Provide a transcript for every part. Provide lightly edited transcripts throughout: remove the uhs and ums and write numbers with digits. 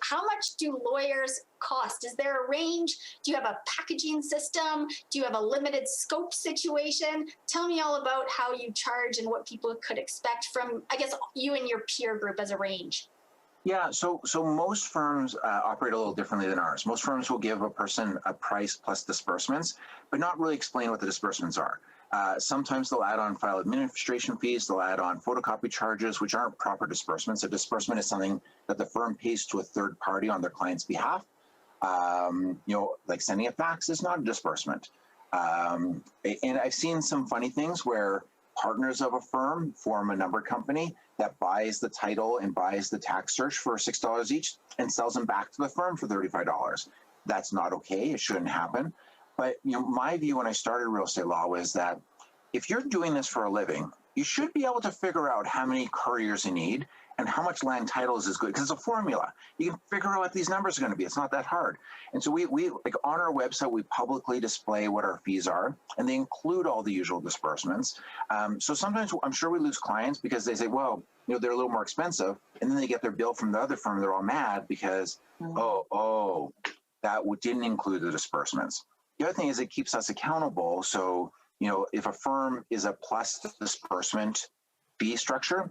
how much do lawyers cost? Is there a range? Do you have a packaging system? Do you have a limited scope situation? Tell me all about how you charge and what people could expect from, I guess, you and your peer group as a range. Yeah, so most firms operate a little differently than ours. Most firms will give a person a price plus disbursements, but not really explain what the disbursements are. Sometimes they'll add on file administration fees, they'll add on photocopy charges, which aren't proper disbursements. A disbursement is something that the firm pays to a third party on their client's behalf. Like sending a fax is not a disbursement. And I've seen some funny things where partners of a firm form a number company that buys the title and buys the tax search for $6 each and sells them back to the firm for $35. That's not okay. It shouldn't happen. But my view when I started real estate law was that if you're doing this for a living, you should be able to figure out how many couriers you need and how much land titles is good, because it's a formula. You can figure out what these numbers are going to be. It's not that hard. And so we like on our website, we publicly display what our fees are, and they include all the usual disbursements. So sometimes I'm sure we lose clients because they say, well, they're a little more expensive, and then they get their bill from the other firm. They're all mad because, that didn't include the disbursements. The other thing is it keeps us accountable. So, if a firm is a plus disbursement fee structure,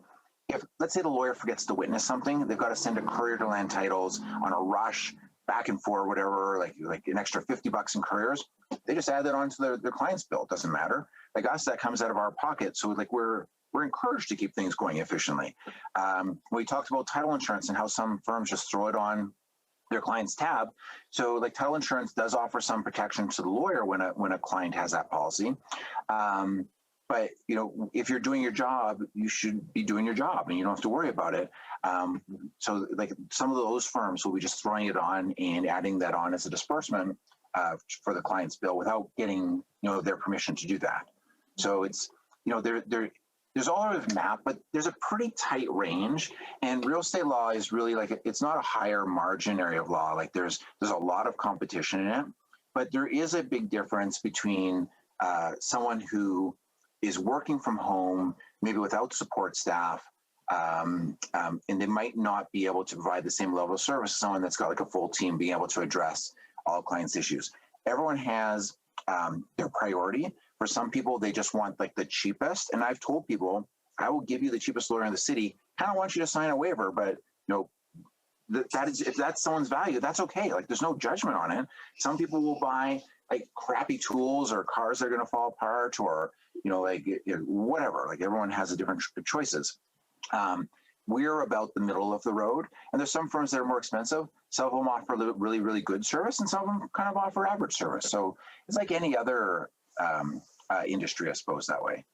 if let's say the lawyer forgets to witness something, they've got to send a courier to land titles on a rush back and forth, whatever, like an extra $50 in couriers. They just add that onto their client's bill. It doesn't matter. Like us, that comes out of our pocket. So like we're encouraged to keep things going efficiently. We talked about title insurance and how some firms just throw it on their client's tab. So like title insurance does offer some protection to the lawyer when a client has that policy. But if you're doing your job, you should be doing your job, and you don't have to worry about it. So, like some of those firms will be just throwing it on and adding that on as a disbursement for the client's bill without getting their permission to do that. So it's there's all of map, but there's a pretty tight range. And real estate law is really it's not a higher margin area of law. Like there's a lot of competition in it, but there is a big difference between someone who is working from home, maybe without support staff, and they might not be able to provide the same level of service as someone that's got like a full team being able to address all clients' issues. Everyone has their priority. For some people, they just want like the cheapest. And I've told people, I will give you the cheapest lawyer in the city. I don't want you to sign a waiver, but that is, if that's someone's value, that's okay. Like there's no judgment on it. Some people will buy like crappy tools or cars that are going to fall apart, or whatever. Like everyone has a different choices. We're about the middle of the road, and there's some firms that are more expensive. Some of them offer really, really good service, and some of them kind of offer average service. So it's like any other industry, I suppose, that way.